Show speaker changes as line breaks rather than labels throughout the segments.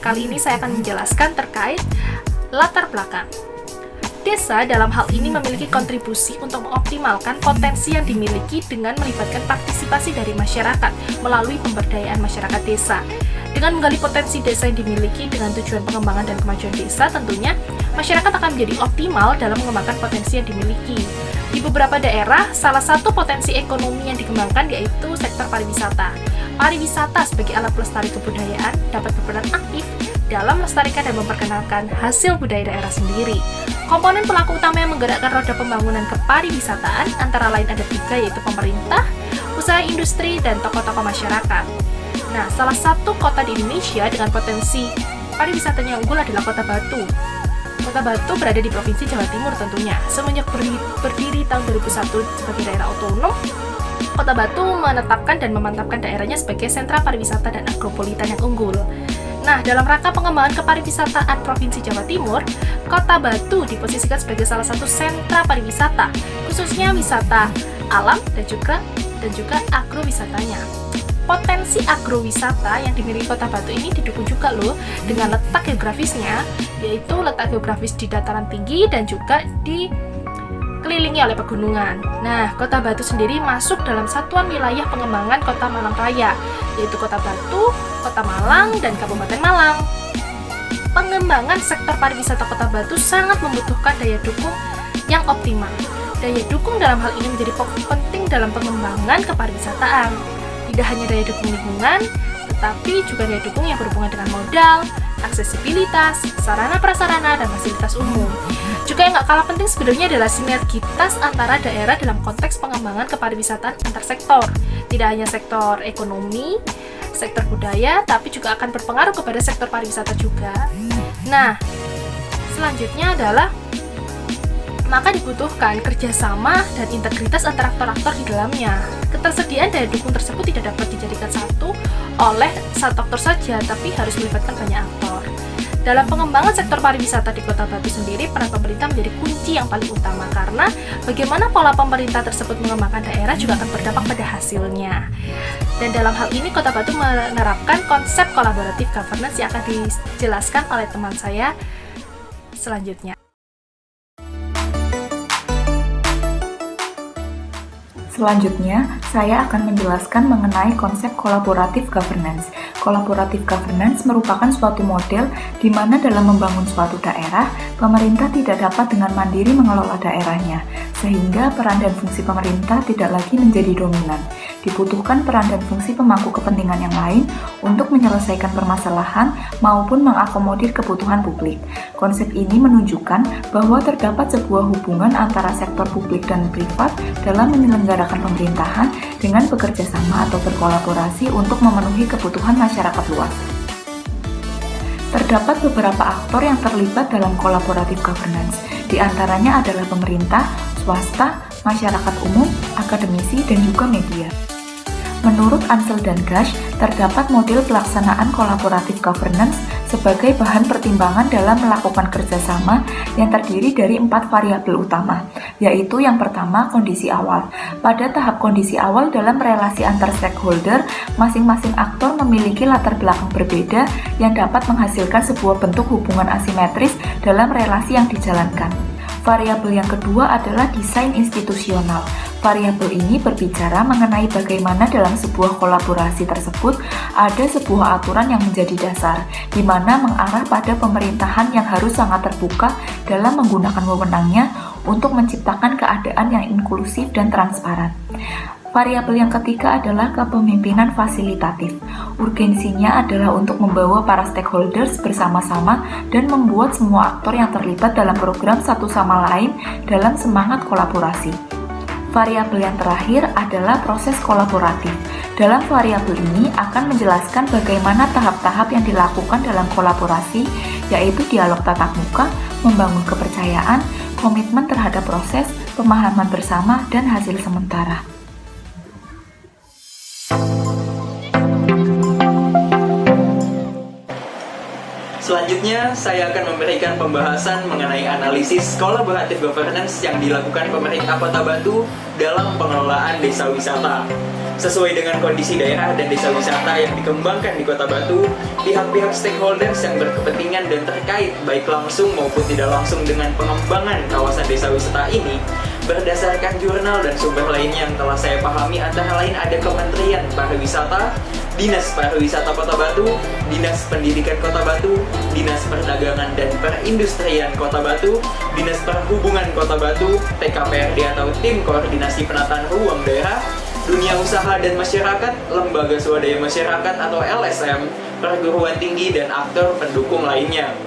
kali ini saya akan menjelaskan terkait latar belakang. Desa dalam hal ini memiliki kontribusi untuk mengoptimalkan potensi yang dimiliki dengan melibatkan partisipasi dari masyarakat melalui pemberdayaan masyarakat desa. Dengan menggali potensi desa yang dimiliki dengan tujuan pengembangan dan kemajuan desa, tentunya masyarakat akan menjadi optimal dalam mengembangkan potensi yang dimiliki. Di beberapa daerah, salah satu potensi ekonomi yang dikembangkan yaitu sektor pariwisata. Pariwisata sebagai alat pelestari kebudayaan dapat berperan aktif dalam melestarikan dan memperkenalkan hasil budaya daerah sendiri. Komponen pelaku utama yang menggerakkan roda pembangunan kepariwisataan antara lain ada 3, yaitu pemerintah, usaha industri, dan tokoh-tokoh masyarakat. Nah, salah satu kota di Indonesia dengan potensi pariwisatanya yang unggul adalah Kota Batu. Kota Batu berada di Provinsi Jawa Timur tentunya. Semenjak berdiri tahun 2001 sebagai daerah otonom, Kota Batu menetapkan dan memantapkan daerahnya sebagai sentra pariwisata dan agropolitan yang unggul. Nah, dalam rangka pengembangan kepariwisataan Provinsi Jawa Timur, Kota Batu diposisikan sebagai salah satu sentra pariwisata, khususnya wisata alam dan juga agrowisatanya. Potensi agrowisata yang dimiliki Kota Batu ini didukung juga loh dengan letak geografisnya, yaitu letak geografis di dataran tinggi dan juga dikelilingi oleh pegunungan. Nah, Kota Batu sendiri masuk dalam satuan wilayah pengembangan Kota Malang Raya, yaitu Kota Batu, Kota Malang, dan Kabupaten Malang. Pengembangan sektor pariwisata Kota Batu sangat membutuhkan daya dukung yang optimal. Daya dukung dalam hal ini menjadi penting dalam pengembangan kepariwisataan. Tidak hanya daya dukung lingkungan, tetapi juga daya dukung yang berhubungan dengan modal, aksesibilitas, sarana prasarana, dan fasilitas umum. Juga yang nggak kalah penting sebenarnya adalah sinergitas antara daerah dalam konteks pengembangan kepariwisataan antar sektor. Tidak hanya sektor ekonomi, sektor budaya, tapi juga akan berpengaruh kepada sektor pariwisata juga. Nah, selanjutnya adalah maka dibutuhkan kerjasama dan integritas antara aktor-aktor di dalamnya. Ketersediaan daya dukung tersebut tidak dapat dijadikan oleh satu aktor saja, tapi harus melibatkan banyak aktor. Dalam pengembangan sektor pariwisata di Kota Batu sendiri, peran pemerintah menjadi kunci yang paling utama karena bagaimana pola pemerintah tersebut mengembangkan daerah juga akan berdampak pada hasilnya. Dan dalam hal ini, Kota Batu menerapkan konsep collaborative governance yang akan dijelaskan oleh teman saya selanjutnya.
Selanjutnya, saya akan menjelaskan mengenai konsep collaborative governance. Collaborative governance merupakan suatu model di mana dalam membangun suatu daerah, pemerintah tidak dapat dengan mandiri mengelola daerahnya, sehingga peran dan fungsi pemerintah tidak lagi menjadi dominan. Dibutuhkan peran dan fungsi pemangku kepentingan yang lain untuk menyelesaikan permasalahan maupun mengakomodir kebutuhan publik. Konsep ini menunjukkan bahwa terdapat sebuah hubungan antara sektor publik dan privat dalam menyelenggarakan pemerintahan dengan bekerja sama atau berkolaborasi untuk memenuhi kebutuhan masyarakat luas. Terdapat beberapa aktor yang terlibat dalam collaborative governance, di antaranya adalah pemerintah, swasta, masyarakat umum, akademisi, dan juga media. Menurut Ansel dan Gash, terdapat model pelaksanaan collaborative governance sebagai bahan pertimbangan dalam melakukan kerjasama yang terdiri dari 4 variabel utama, yaitu yang pertama, kondisi awal. Pada tahap kondisi awal dalam relasi antar stakeholder, masing-masing aktor memiliki latar belakang berbeda yang dapat menghasilkan sebuah bentuk hubungan asimetris dalam relasi yang dijalankan. Variabel yang kedua adalah desain institusional. Variabel ini berbicara mengenai bagaimana dalam sebuah kolaborasi tersebut ada sebuah aturan yang menjadi dasar, di mana mengarah pada pemerintahan yang harus sangat terbuka dalam menggunakan wewenangnya untuk menciptakan keadaan yang inklusif dan transparan. Variabel yang ketiga adalah kepemimpinan fasilitatif. Urgensinya adalah untuk membawa para stakeholders bersama-sama dan membuat semua aktor yang terlibat dalam program satu sama lain dalam semangat kolaborasi. Variabel yang terakhir adalah proses kolaboratif. Dalam variabel ini akan menjelaskan bagaimana tahap-tahap yang dilakukan dalam kolaborasi, yaitu dialog tatap muka, membangun kepercayaan, komitmen terhadap proses, pemahaman bersama, dan hasil sementara.
Selanjutnya, saya akan memberikan pembahasan mengenai analisis collaborative governance yang dilakukan pemerintah Kota Batu dalam pengelolaan desa wisata. Sesuai dengan kondisi daerah dan desa wisata yang dikembangkan di Kota Batu, pihak-pihak stakeholders yang berkepentingan dan terkait baik langsung maupun tidak langsung dengan pengembangan kawasan desa wisata ini, berdasarkan jurnal dan sumber lainnya yang telah saya pahami, antara lain ada Kementerian Pariwisata, Dinas Pariwisata Kota Batu, Dinas Pendidikan Kota Batu, Dinas Perdagangan dan Perindustrian Kota Batu, Dinas Perhubungan Kota Batu, TKPRD atau Tim Koordinasi Penataan Ruang Daerah, Dunia Usaha dan Masyarakat, Lembaga Swadaya Masyarakat atau LSM, perguruan tinggi, dan aktor pendukung lainnya.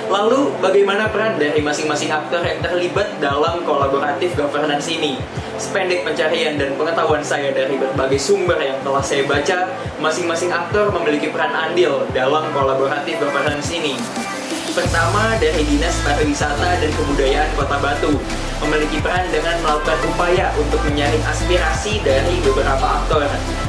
Lalu, bagaimana peran dari masing-masing aktor yang terlibat dalam kolaboratif governance ini? Sependek pencarian dan pengetahuan saya dari berbagai sumber yang telah saya baca, masing-masing aktor memiliki peran andil dalam kolaboratif governance ini. Pertama, dari Dinas Pariwisata dan Kebudayaan Kota Batu, memiliki peran dengan melakukan upaya untuk menyaring aspirasi dari beberapa aktor.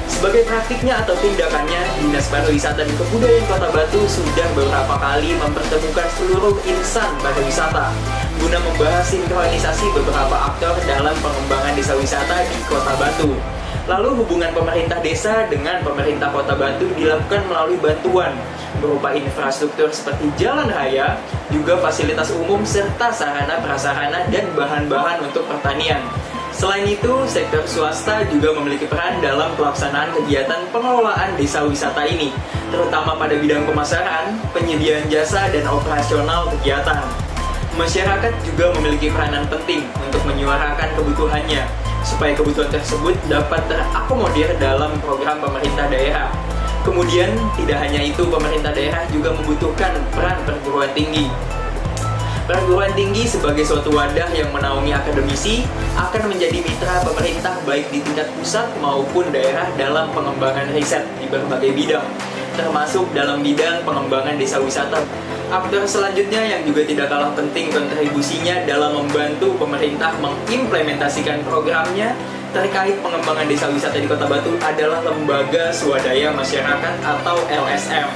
Sebagai praktiknya atau tindakannya, Dinas Pariwisata dan Kebudayaan Kota Batu sudah beberapa kali mempertemukan seluruh insan pariwisata guna membahas sinkronisasi beberapa aktor dalam pengembangan desa wisata di Kota Batu. Lalu hubungan pemerintah desa dengan pemerintah Kota Batu dilakukan melalui bantuan berupa infrastruktur seperti jalan raya, juga fasilitas umum serta sarana prasarana dan bahan-bahan untuk pertanian. Selain itu, sektor swasta juga memiliki peran dalam pelaksanaan kegiatan pengelolaan desa wisata ini, terutama pada bidang pemasaran, penyediaan jasa, dan operasional kegiatan. Masyarakat juga memiliki peranan penting untuk menyuarakan kebutuhannya, supaya kebutuhan tersebut dapat terakomodir dalam program pemerintah daerah. Kemudian, tidak hanya itu, pemerintah daerah juga membutuhkan peran perguruan tinggi. Perguruan tinggi sebagai suatu wadah yang menaungi akademisi akan menjadi mitra pemerintah baik di tingkat pusat maupun daerah dalam pengembangan riset di berbagai bidang, termasuk dalam bidang pengembangan desa wisata. Aktor selanjutnya yang juga tidak kalah penting kontribusinya dalam membantu pemerintah mengimplementasikan programnya terkait pengembangan desa wisata di Kota Batu adalah Lembaga Swadaya Masyarakat atau LSM.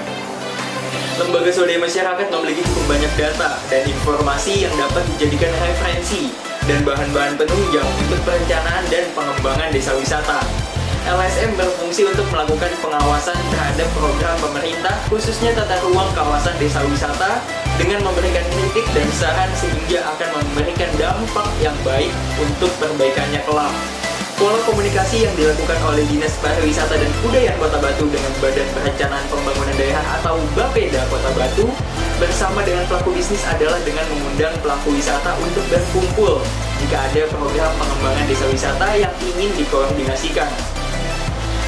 Lembaga Swadaya Masyarakat memiliki cukup banyak data dan informasi yang dapat dijadikan referensi dan bahan-bahan penunjang untuk perencanaan dan pengembangan desa wisata. LSM berfungsi untuk melakukan pengawasan terhadap program pemerintah, khususnya tata ruang kawasan desa wisata, dengan memberikan kritik dan saran sehingga akan memberikan dampak yang baik untuk perbaikannya kelak. Pola komunikasi yang dilakukan oleh Dinas Pariwisata dan Kebudayaan Kota Batu dengan Badan Perencanaan Pembangunan Daerah atau Bapeda Kota Batu bersama dengan pelaku bisnis adalah dengan mengundang pelaku wisata untuk berkumpul jika ada program pengembangan desa wisata yang ingin dikoordinasikan.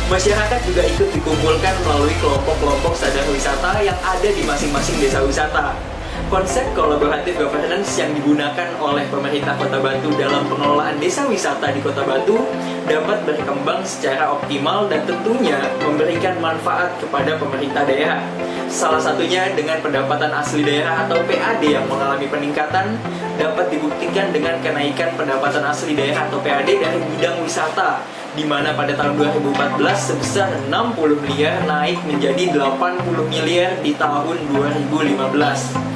Masyarakat juga ikut dikumpulkan melalui kelompok-kelompok sadar wisata yang ada di masing-masing desa wisata. Konsep kolaboratif governance yang digunakan oleh pemerintah Kota Batu dalam pengelolaan desa wisata di Kota Batu dapat berkembang secara optimal dan tentunya memberikan manfaat kepada pemerintah daerah. Salah satunya dengan pendapatan asli daerah atau PAD yang mengalami peningkatan dapat dibuktikan dengan kenaikan pendapatan asli daerah atau PAD dari bidang wisata, di mana pada tahun 2014 sebesar 60 miliar naik menjadi 80 miliar di tahun 2015.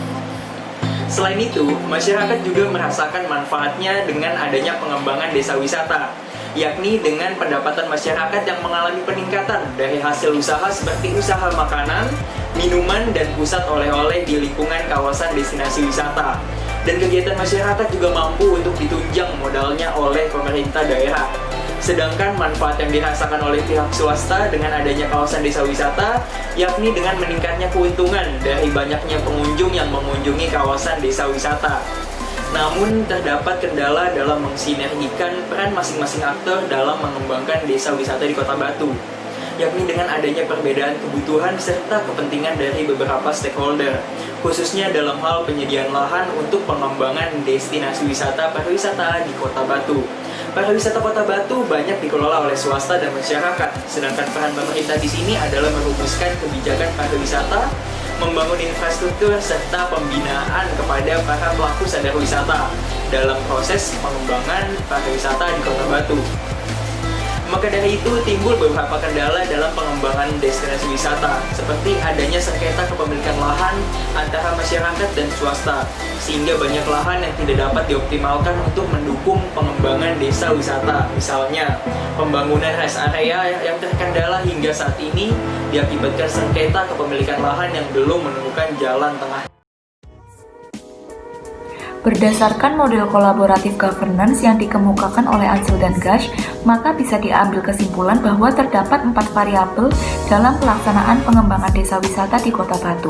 Selain itu, masyarakat juga merasakan manfaatnya dengan adanya pengembangan desa wisata, yakni dengan pendapatan masyarakat yang mengalami peningkatan dari hasil usaha seperti usaha makanan, minuman, dan pusat oleh-oleh di lingkungan kawasan destinasi wisata. Dan kegiatan masyarakat juga mampu untuk ditunjang modalnya oleh pemerintah daerah. Sedangkan manfaat yang dirasakan oleh pihak swasta dengan adanya kawasan desa wisata, yakni dengan meningkatnya keuntungan dari banyaknya pengunjung yang mengunjungi kawasan desa wisata. Namun, terdapat kendala dalam mensinergikan peran masing-masing aktor dalam mengembangkan desa wisata di Kota Batu, yakni dengan adanya perbedaan kebutuhan serta kepentingan dari beberapa stakeholder, khususnya dalam hal penyediaan lahan untuk pengembangan destinasi wisata pariwisata di Kota Batu. Pariwisata Kota Batu banyak dikelola oleh swasta dan masyarakat, sedangkan peran pemerintah di sini adalah merumuskan kebijakan pariwisata, membangun infrastruktur, serta pembinaan kepada para pelaku sadar wisata dalam proses pengembangan pariwisata di Kota Batu. Maka dari itu timbul beberapa kendala dalam pengembangan destinasi wisata, seperti adanya sengketa kepemilikan lahan antara masyarakat dan swasta, sehingga banyak lahan yang tidak dapat dioptimalkan untuk mendukung pengembangan desa wisata. Misalnya, pembangunan rest area yang terkendala hingga saat ini diakibatkan sengketa kepemilikan lahan yang belum menemukan jalan tengah.
Berdasarkan model kolaboratif governance yang dikemukakan oleh Ansel dan Gash, maka bisa diambil kesimpulan bahwa terdapat 4 variabel dalam pelaksanaan pengembangan desa wisata di Kota Batu.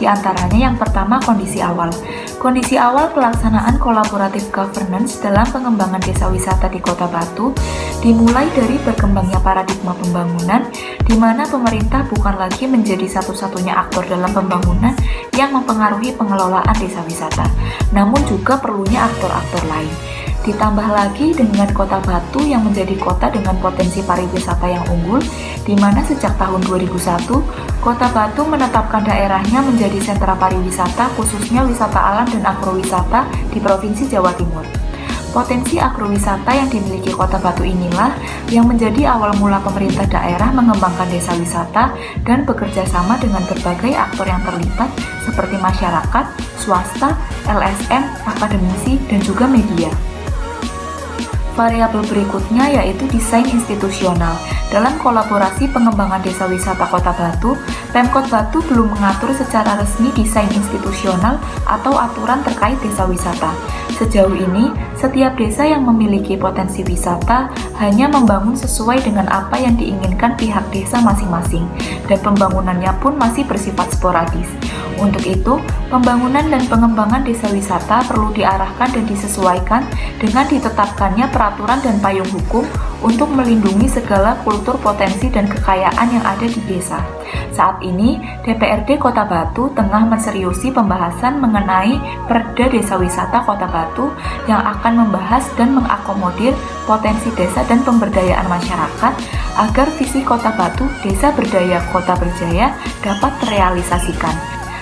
Di antaranya yang pertama, kondisi awal. Kondisi awal pelaksanaan kolaboratif governance dalam pengembangan desa wisata di Kota Batu dimulai dari berkembangnya paradigma pembangunan, di mana pemerintah bukan lagi menjadi satu-satunya aktor dalam pembangunan yang mempengaruhi pengelolaan desa wisata, namun juga perlunya aktor-aktor lain. Ditambah lagi dengan Kota Batu yang menjadi kota dengan potensi pariwisata yang unggul, di mana sejak tahun 2001, Kota Batu menetapkan daerahnya menjadi sentra pariwisata, khususnya wisata alam dan agrowisata di Provinsi Jawa Timur. Potensi agrowisata yang dimiliki Kota Batu inilah yang menjadi awal mula pemerintah daerah mengembangkan desa wisata dan bekerja sama dengan berbagai aktor yang terlibat seperti masyarakat, swasta, LSM, akademisi, dan juga media. Variabel berikutnya yaitu desain institusional. Dalam kolaborasi pengembangan desa wisata Kota Batu, Pemkot Batu belum mengatur secara resmi desain institusional atau aturan terkait desa wisata. Sejauh ini, setiap desa yang memiliki potensi wisata hanya membangun sesuai dengan apa yang diinginkan pihak desa masing-masing, dan pembangunannya pun masih bersifat sporadis. Untuk itu, pembangunan dan pengembangan desa wisata perlu diarahkan dan disesuaikan dengan ditetapkannya peraturan dan payung hukum untuk melindungi segala kultur, potensi, dan kekayaan yang ada di desa. Saat ini, DPRD Kota Batu tengah menseriusi pembahasan mengenai Perda Desa Wisata Kota Batu yang akan membahas dan mengakomodir potensi desa dan pemberdayaan masyarakat agar visi Kota Batu, Desa Berdaya Kota Berjaya dapat terrealisasikan.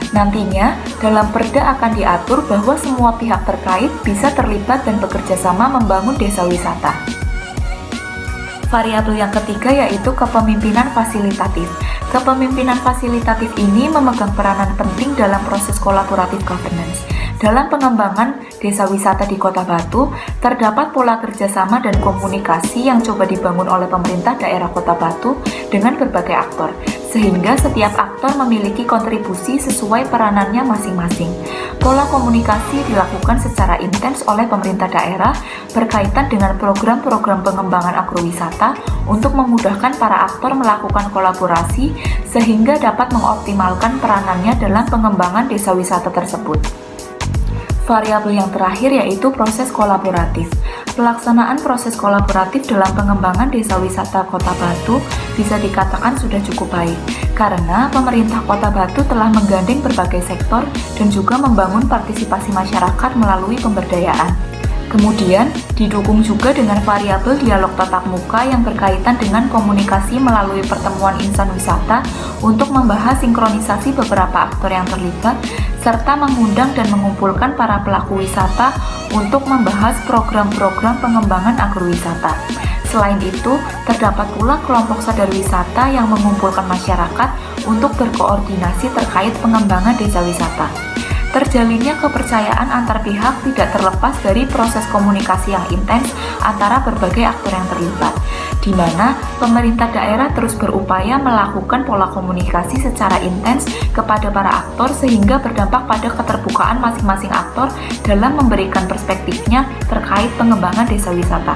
Nantinya, dalam perda akan diatur bahwa semua pihak terkait bisa terlibat dan bekerja sama membangun desa wisata. Variabel yang ketiga yaitu kepemimpinan fasilitatif. Kepemimpinan fasilitatif ini memegang peranan penting dalam proses kolaboratif governance. Dalam pengembangan desa wisata di Kota Batu, terdapat pola kerjasama dan komunikasi yang coba dibangun oleh pemerintah daerah Kota Batu dengan berbagai aktor, sehingga setiap aktor memiliki kontribusi sesuai peranannya masing-masing. Pola komunikasi dilakukan secara intens oleh pemerintah daerah berkaitan dengan program-program pengembangan agrowisata untuk memudahkan para aktor melakukan kolaborasi sehingga dapat mengoptimalkan peranannya dalam pengembangan desa wisata tersebut. Variabel yang terakhir yaitu proses kolaboratif. Pelaksanaan proses kolaboratif dalam pengembangan desa wisata Kota Batu bisa dikatakan sudah cukup baik, karena pemerintah Kota Batu telah menggandeng berbagai sektor dan juga membangun partisipasi masyarakat melalui pemberdayaan. Kemudian, didukung juga dengan variabel dialog tatap muka yang berkaitan dengan komunikasi melalui pertemuan insan wisata untuk membahas sinkronisasi beberapa aktor yang terlibat, serta mengundang dan mengumpulkan para pelaku wisata untuk membahas program-program pengembangan agrowisata. Selain itu, terdapat pula kelompok sadar wisata yang mengumpulkan masyarakat untuk berkoordinasi terkait pengembangan desa wisata. Terjalinnya kepercayaan antar pihak tidak terlepas dari proses komunikasi yang intens antara berbagai aktor yang terlibat, di mana pemerintah daerah terus berupaya melakukan pola komunikasi secara intens kepada para aktor sehingga berdampak pada keterbukaan masing-masing aktor dalam memberikan perspektifnya terkait pengembangan desa wisata.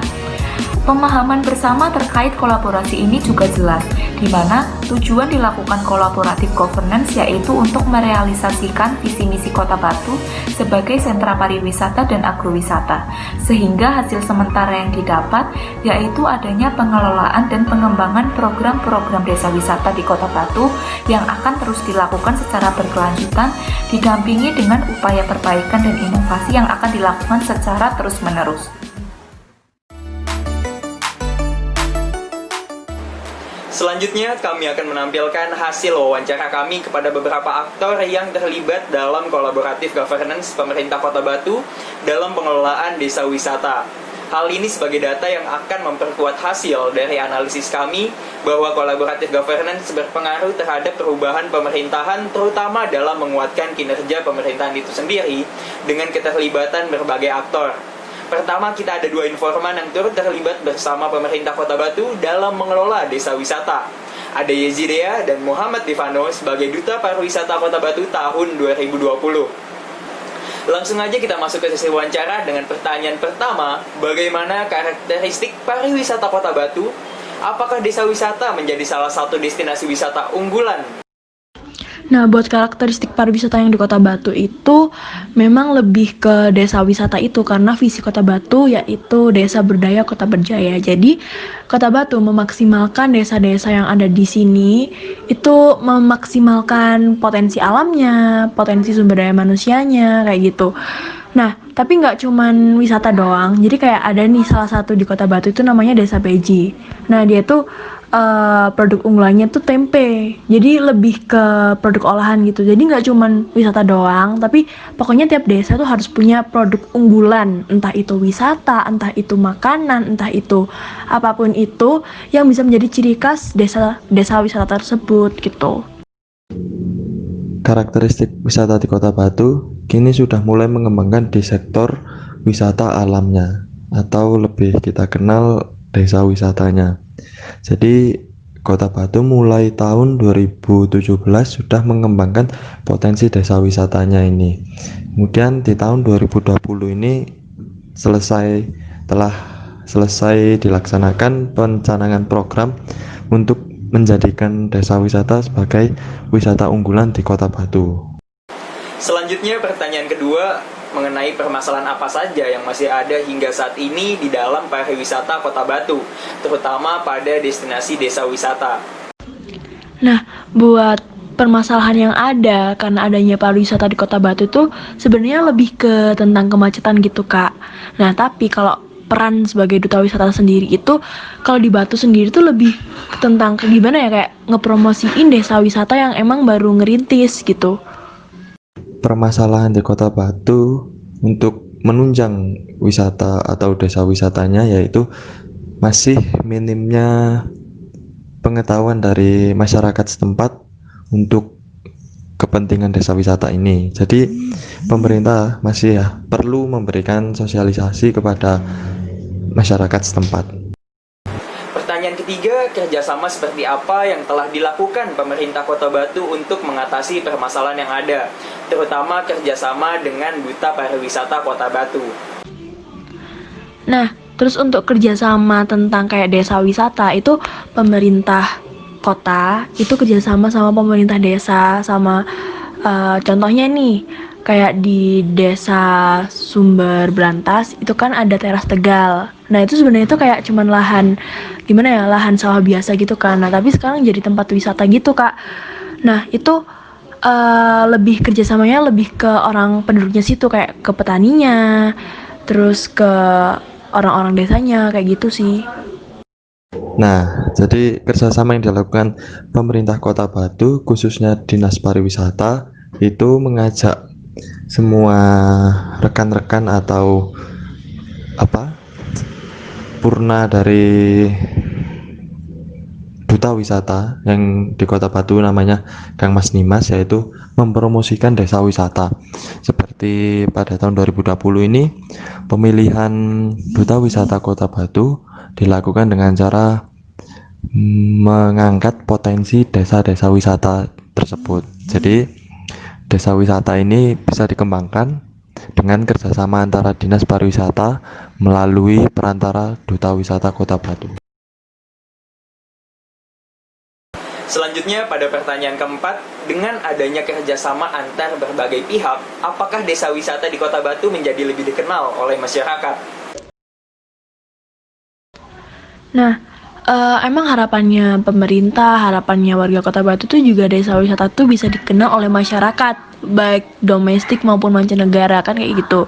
Pemahaman bersama terkait kolaborasi ini juga jelas, di mana tujuan dilakukan kolaboratif governance yaitu untuk merealisasikan visi misi Kota Batu sebagai sentra pariwisata dan agrowisata, sehingga hasil sementara yang didapat yaitu adanya pengelolaan dan pengembangan program-program desa wisata di Kota Batu yang akan terus dilakukan secara berkelanjutan, didampingi dengan upaya perbaikan dan inovasi yang akan dilakukan secara terus-menerus.
Selanjutnya, kami akan menampilkan hasil wawancara kami kepada beberapa aktor yang terlibat dalam kolaboratif governance pemerintah Kota Batu dalam pengelolaan desa wisata. Hal ini sebagai data yang akan memperkuat hasil dari analisis kami bahwa collaborative governance berpengaruh terhadap perubahan pemerintahan, terutama dalam menguatkan kinerja pemerintahan itu sendiri dengan keterlibatan berbagai aktor. Pertama, kita ada 2 informan yang turut terlibat bersama pemerintah Kota Batu dalam mengelola desa wisata. Ada Yezidea dan Muhammad Divano sebagai Duta Pariwisata Kota Batu tahun 2020. Langsung aja kita masuk ke sesi wawancara dengan pertanyaan pertama, bagaimana karakteristik pariwisata Kota Batu? Apakah desa wisata menjadi salah satu destinasi wisata unggulan?
Nah, buat karakteristik pariwisata yang di Kota Batu itu memang lebih ke desa wisata itu, karena visi Kota Batu yaitu desa berdaya kota berjaya. Jadi, Kota Batu memaksimalkan desa-desa yang ada di sini itu memaksimalkan potensi alamnya, potensi sumber daya manusianya, kayak gitu. Nah, tapi nggak cuman wisata doang. Jadi kayak ada nih salah satu di Kota Batu itu namanya Desa Beji. Nah, dia tuh produk unggulannya tuh tempe. Jadi lebih ke produk olahan gitu. Jadi nggak cuman wisata doang, tapi pokoknya tiap desa tuh harus punya produk unggulan. Entah itu wisata, entah itu makanan, entah itu apapun itu yang bisa menjadi ciri khas desa wisata tersebut gitu.
Karakteristik wisata di Kota Batu kini sudah mulai mengembangkan di sektor wisata alamnya, atau lebih kita kenal desa wisatanya. Jadi Kota Batu mulai tahun 2017 sudah mengembangkan potensi desa wisatanya ini. Kemudian di tahun 2020 ini telah selesai dilaksanakan pencanangan program untuk menjadikan desa wisata sebagai wisata unggulan di Kota Batu.
Selanjutnya pertanyaan kedua mengenai permasalahan apa saja yang masih ada hingga saat ini di dalam pariwisata Kota Batu, terutama pada destinasi desa wisata.
Nah, buat permasalahan yang ada karena adanya pariwisata di Kota Batu tuh sebenarnya lebih ke tentang kemacetan gitu, Kak. Nah, tapi kalau peran sebagai duta wisata sendiri itu kalau di Batu sendiri tuh lebih tentang gimana ya, kayak ngepromosiin desa wisata yang emang baru ngerintis gitu.
Permasalahan di Kota Batu untuk menunjang wisata atau desa wisatanya yaitu masih minimnya pengetahuan dari masyarakat setempat untuk kepentingan desa wisata ini. Jadi pemerintah masih perlu memberikan sosialisasi kepada masyarakat setempat.
Pertanyaan ketiga, kerjasama seperti apa yang telah dilakukan pemerintah Kota Batu untuk mengatasi permasalahan yang ada, terutama kerjasama dengan Duta Pariwisata Kota Batu.
Nah, terus untuk kerjasama tentang kayak desa wisata itu pemerintah kota itu kerjasama sama pemerintah desa sama contohnya nih kayak di desa Sumber Brantas itu kan ada teras Tegal. Nah itu sebenarnya itu kayak cuman lahan gimana ya, lahan sawah biasa gitu kan. Nah tapi sekarang jadi tempat wisata gitu, Kak. Nah itu lebih kerjasamanya lebih ke orang penduduknya situ, kayak ke petaninya, terus ke orang-orang desanya, kayak gitu sih.
Nah, jadi kerjasama yang dilakukan pemerintah Kota Batu, khususnya Dinas Pariwisata, itu mengajak semua rekan-rekan atau purna dari duta wisata yang di Kota Batu namanya Kang Mas Nimas, yaitu mempromosikan desa wisata. Seperti pada tahun 2020 ini pemilihan duta wisata Kota Batu dilakukan dengan cara mengangkat potensi desa-desa wisata tersebut. Jadi desa wisata ini bisa dikembangkan dengan kerjasama antara Dinas Pariwisata melalui perantara Duta Wisata Kota Batu.
Selanjutnya pada pertanyaan keempat, dengan adanya kerjasama antar berbagai pihak, apakah desa wisata di Kota Batu menjadi lebih dikenal oleh masyarakat?
Nah, emang harapannya pemerintah, harapannya warga Kota Batu tuh juga desa wisata tuh bisa dikenal oleh masyarakat, baik domestik maupun mancanegara, kan kayak gitu.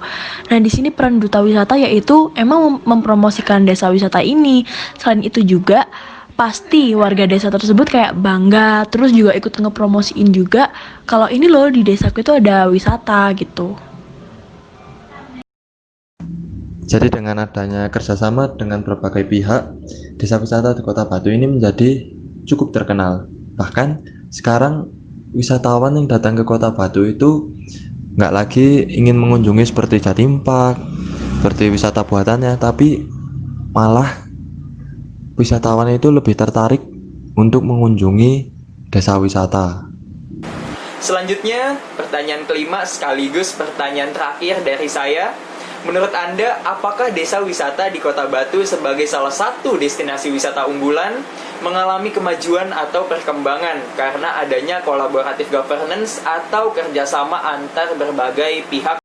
Nah, di sini peran duta wisata yaitu emang mempromosikan desa wisata ini. Selain itu juga pasti warga desa tersebut kayak bangga, terus juga ikut ngepromosiin juga kalau ini loh di desaku itu ada wisata gitu.
Jadi dengan adanya kerjasama dengan berbagai pihak, desa wisata di Kota Batu ini menjadi cukup terkenal. Bahkan sekarang wisatawan yang datang ke Kota Batu itu nggak lagi ingin mengunjungi seperti Jatim Park, seperti wisata buatannya, tapi malah wisatawan itu lebih tertarik untuk mengunjungi desa wisata.
Selanjutnya, pertanyaan kelima sekaligus pertanyaan terakhir dari saya. Menurut Anda, apakah desa wisata di Kota Batu sebagai salah satu destinasi wisata unggulan mengalami kemajuan atau perkembangan karena adanya kolaboratif governance atau kerjasama antar berbagai pihak?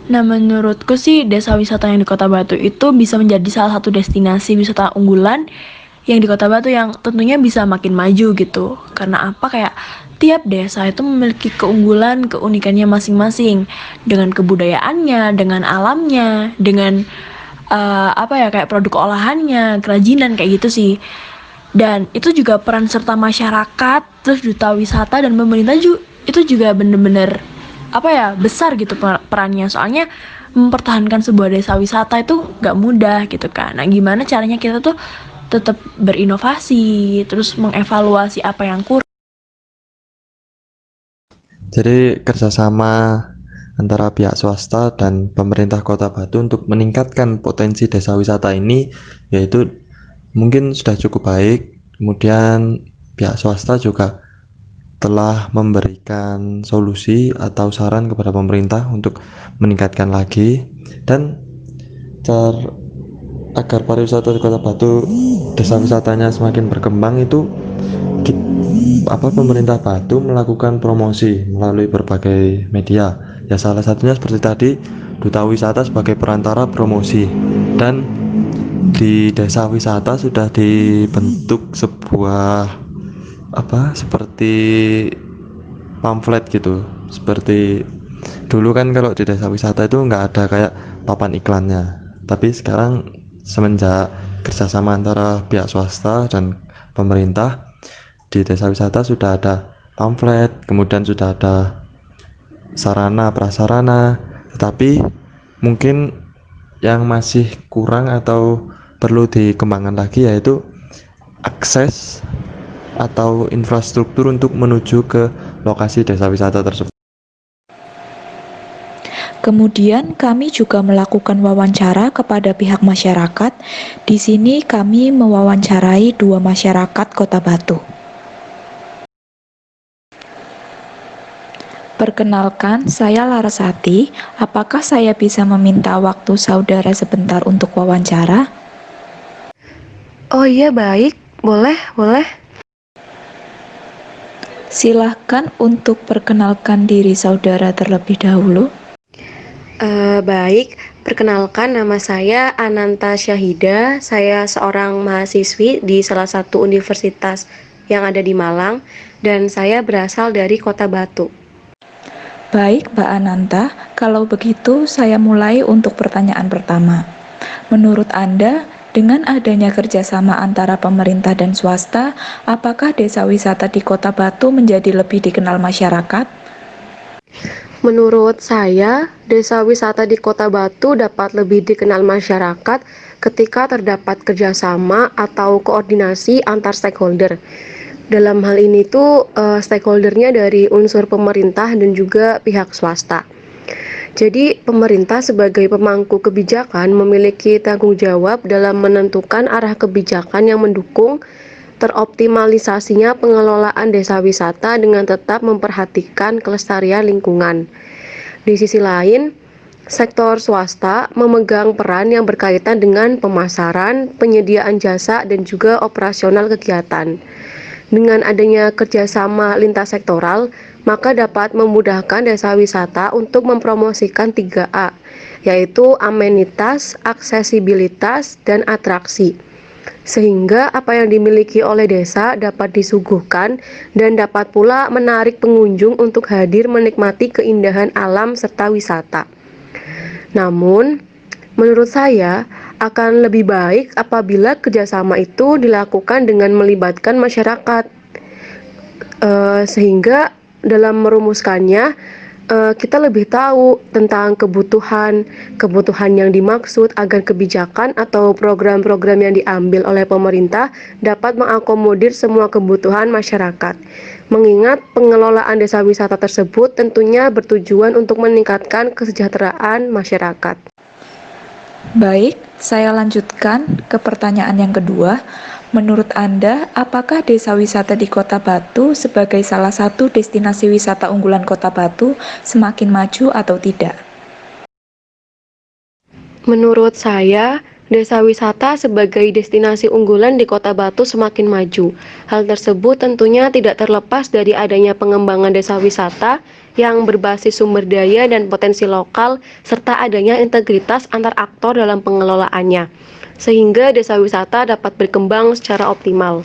Nah, menurutku sih desa wisata yang di Kota Batu itu bisa menjadi salah satu destinasi wisata unggulan yang di Kota Batu yang tentunya bisa makin maju gitu. Karena apa? Kayak tiap desa itu memiliki keunggulan, keunikannya masing-masing dengan kebudayaannya, dengan alamnya, dengan kayak produk olahannya, kerajinan kayak gitu sih. Dan itu juga peran serta masyarakat, terus duta wisata dan pemerintah itu juga bener-bener besar gitu perannya. Soalnya mempertahankan sebuah desa wisata itu nggak mudah gitu kan. Nah, gimana caranya kita tuh tetap berinovasi, terus mengevaluasi apa yang kurang.
Jadi kerjasama antara pihak swasta dan pemerintah Kota Batu untuk meningkatkan potensi desa wisata ini yaitu mungkin sudah cukup baik. Kemudian pihak swasta juga telah memberikan solusi atau saran kepada pemerintah untuk meningkatkan lagi, dan agar pariwisata di Kota Batu, desa wisatanya semakin berkembang itu pemerintah Batu melakukan promosi melalui berbagai media. Ya salah satunya seperti tadi, duta wisata sebagai perantara promosi. Dan di desa wisata sudah dibentuk sebuah seperti pamflet gitu. Seperti dulu kan kalau di desa wisata itu nggak ada kayak papan iklannya. Tapi sekarang semenjak kerjasama antara pihak swasta dan pemerintah, di desa wisata sudah ada pamflet, kemudian sudah ada sarana prasarana, tetapi mungkin yang masih kurang atau perlu dikembangkan lagi yaitu akses atau infrastruktur untuk menuju ke lokasi desa wisata tersebut.
Kemudian kami juga melakukan wawancara kepada pihak masyarakat. Di sini kami mewawancarai 2 masyarakat Kota Batu. Perkenalkan, saya Larasati. Apakah saya bisa meminta waktu saudara sebentar untuk wawancara?
Oh iya, baik. Boleh.
Silahkan untuk perkenalkan diri saudara terlebih dahulu.
Baik, perkenalkan nama saya Ananta Syahida. Saya seorang mahasiswi di salah satu universitas yang ada di Malang, dan saya berasal dari Kota Batu.
Baik, Mbak Ananta, kalau begitu saya mulai untuk pertanyaan pertama. Menurut Anda, dengan adanya kerjasama antara pemerintah dan swasta, apakah desa wisata di Kota Batu menjadi lebih dikenal masyarakat?
Menurut saya, desa wisata di Kota Batu dapat lebih dikenal masyarakat ketika terdapat kerjasama atau koordinasi antar stakeholder. Dalam hal ini tuh stakeholdernya dari unsur pemerintah dan juga pihak swasta. Jadi pemerintah sebagai pemangku kebijakan memiliki tanggung jawab dalam menentukan arah kebijakan yang mendukung teroptimalisasinya pengelolaan desa wisata dengan tetap memperhatikan kelestarian lingkungan. Di sisi lain, sektor swasta memegang peran yang berkaitan dengan pemasaran, penyediaan jasa, dan juga operasional kegiatan. Dengan adanya kerjasama lintas sektoral, maka dapat memudahkan desa wisata untuk mempromosikan 3A, yaitu amenitas, aksesibilitas, dan atraksi. Sehingga apa yang dimiliki oleh desa dapat disuguhkan dan dapat pula menarik pengunjung untuk hadir menikmati keindahan alam serta wisata. Namun, menurut saya, akan lebih baik apabila kerjasama itu dilakukan dengan melibatkan masyarakat, sehingga dalam merumuskannya kita lebih tahu tentang kebutuhan yang dimaksud agar kebijakan atau program-program yang diambil oleh pemerintah dapat mengakomodir semua kebutuhan masyarakat. Mengingat pengelolaan desa wisata tersebut tentunya bertujuan untuk meningkatkan kesejahteraan masyarakat.
Baik, saya lanjutkan ke pertanyaan yang kedua. Menurut Anda, apakah desa wisata di Kota Batu sebagai salah satu destinasi wisata unggulan Kota Batu semakin maju atau tidak?
Menurut saya, desa wisata sebagai destinasi unggulan di Kota Batu semakin maju. Hal tersebut tentunya tidak terlepas dari adanya pengembangan desa wisata yang berbasis sumber daya dan potensi lokal, serta adanya integritas antar aktor dalam pengelolaannya, sehingga desa wisata dapat berkembang secara optimal.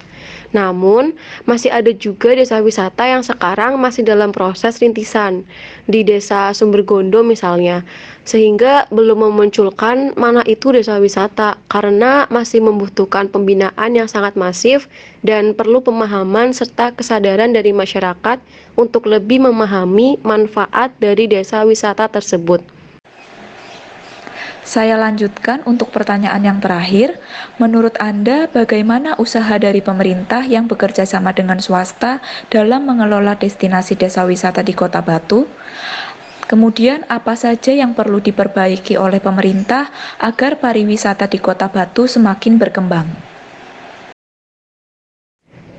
Namun, masih ada juga desa wisata yang sekarang masih dalam proses rintisan, di desa Sumbergondo misalnya, sehingga belum memunculkan mana itu desa wisata karena masih membutuhkan pembinaan yang sangat masif dan perlu pemahaman serta kesadaran dari masyarakat untuk lebih memahami manfaat dari desa wisata tersebut.
Saya lanjutkan untuk pertanyaan yang terakhir. Menurut Anda, bagaimana usaha dari pemerintah yang bekerja sama dengan swasta dalam mengelola destinasi desa wisata di Kota Batu? Kemudian, apa saja yang perlu diperbaiki oleh pemerintah agar pariwisata di Kota Batu semakin berkembang?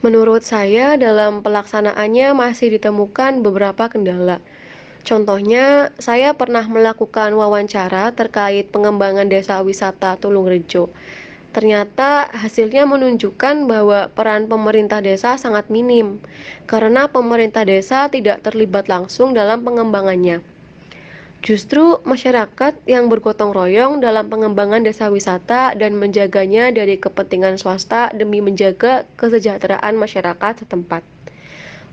Menurut saya, dalam pelaksanaannya masih ditemukan beberapa kendala. Contohnya, saya pernah melakukan wawancara terkait pengembangan desa wisata Tulungrejo. Ternyata hasilnya menunjukkan bahwa peran pemerintah desa sangat minim, karena pemerintah desa tidak terlibat langsung dalam pengembangannya. Justru masyarakat yang bergotong royong dalam pengembangan desa wisata dan menjaganya dari kepentingan swasta demi menjaga kesejahteraan masyarakat setempat.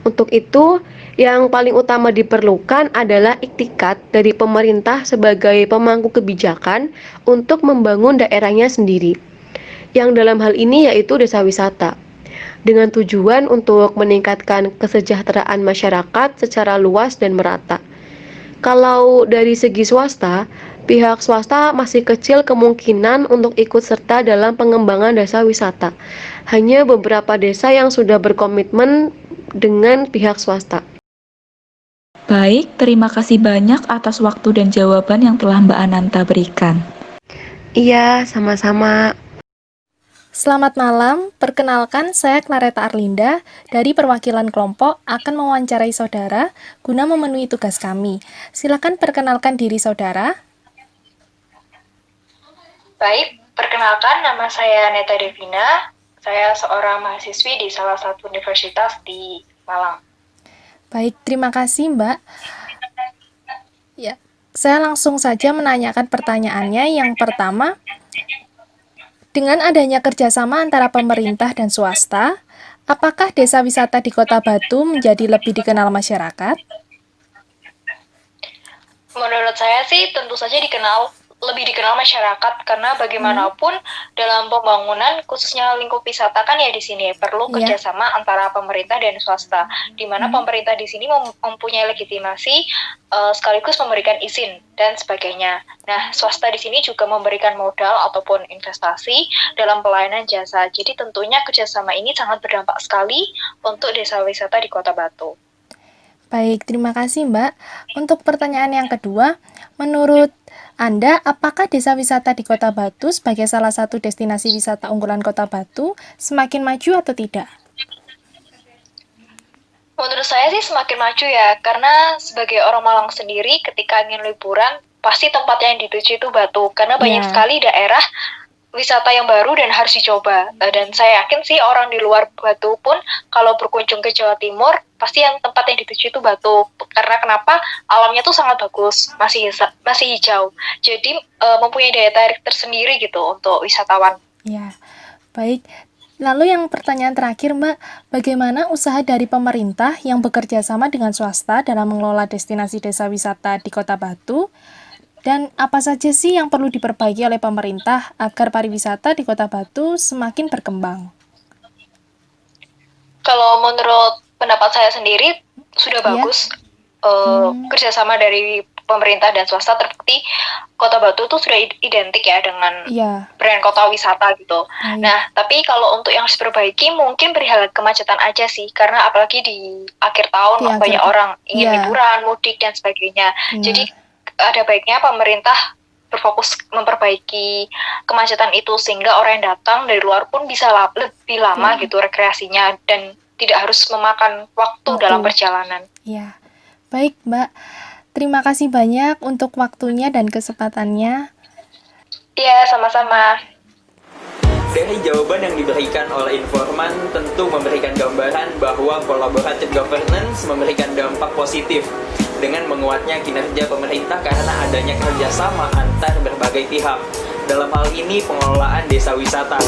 Untuk itu, yang paling utama diperlukan adalah iktikat dari pemerintah sebagai pemangku kebijakan untuk membangun daerahnya sendiri, yang dalam hal ini yaitu desa wisata, dengan tujuan untuk meningkatkan kesejahteraan masyarakat secara luas dan merata. Kalau dari segi swasta, pihak swasta masih kecil kemungkinan untuk ikut serta dalam pengembangan desa wisata. Hanya beberapa desa yang sudah berkomitmen dengan pihak swasta.
Baik, terima kasih banyak atas waktu dan jawaban yang telah Mbak Ananta berikan.
Iya, sama-sama.
Selamat malam, perkenalkan saya Clareta Arlinda dari perwakilan kelompok akan mewawancarai saudara guna memenuhi tugas kami. Silakan perkenalkan diri saudara.
Baik, perkenalkan nama saya Neta Devina. Saya seorang mahasiswi di salah satu universitas di Malang.
Baik, terima kasih Mbak. Ya, saya langsung saja menanyakan pertanyaannya. Yang pertama, dengan adanya kerjasama antara pemerintah dan swasta, apakah desa wisata di Kota Batu menjadi lebih dikenal masyarakat?
Menurut saya sih tentu saja lebih dikenal masyarakat karena bagaimanapun dalam pembangunan khususnya lingkup wisata kan ya di sini perlu kerjasama antara pemerintah dan swasta, di mana pemerintah di sini mempunyai legitimasi sekaligus memberikan izin dan sebagainya. Nah, swasta di sini juga memberikan modal ataupun investasi dalam pelayanan jasa. Jadi tentunya kerjasama ini sangat berdampak sekali untuk desa wisata di Kota Batu.
Baik, terima kasih Mbak. Untuk pertanyaan yang kedua, menurut Anda, apakah desa wisata di Kota Batu sebagai salah satu destinasi wisata unggulan Kota Batu semakin maju atau tidak?
Menurut saya sih semakin maju ya, karena sebagai orang Malang sendiri ketika ingin liburan, pasti tempat yang dituju itu Batu, karena banyak sekali daerah wisata yang baru dan harus dicoba. Dan saya yakin sih orang di luar Batu pun kalau berkunjung ke Jawa Timur, pasti yang tempat yang dituju itu Batu. Karena kenapa? Alamnya tuh sangat bagus, masih hijau. Jadi mempunyai daya tarik tersendiri gitu untuk wisatawan.
Ya, baik. Lalu yang pertanyaan terakhir Mbak, bagaimana usaha dari pemerintah yang bekerja sama dengan swasta dalam mengelola destinasi desa wisata di Kota Batu? Dan apa saja sih yang perlu diperbaiki oleh pemerintah agar pariwisata di Kota Batu semakin berkembang?
Kalau menurut pendapat saya sendiri, sudah bagus kerjasama dari pemerintah dan swasta, terbukti Kota Batu tuh sudah identik ya dengan brand kota wisata gitu. Nah, tapi kalau untuk yang harus diperbaiki mungkin perihal kemacetan aja sih, karena apalagi di akhir tahun banyak orang ingin liburan, mudik dan sebagainya. Jadi ada baiknya pemerintah berfokus memperbaiki kemacetan itu sehingga orang yang datang dari luar pun bisa lebih lama gitu rekreasinya dan tidak harus memakan waktu dalam perjalanan.
Iya. Baik, Mbak. Terima kasih banyak untuk waktunya dan kesempatannya.
Iya, sama-sama.
Dari jawaban yang diberikan oleh informan tentu memberikan gambaran bahwa collaborative governance memberikan dampak positif dengan menguatnya kinerja pemerintah karena adanya kerjasama antar berbagai pihak. Dalam hal ini pengelolaan desa wisata.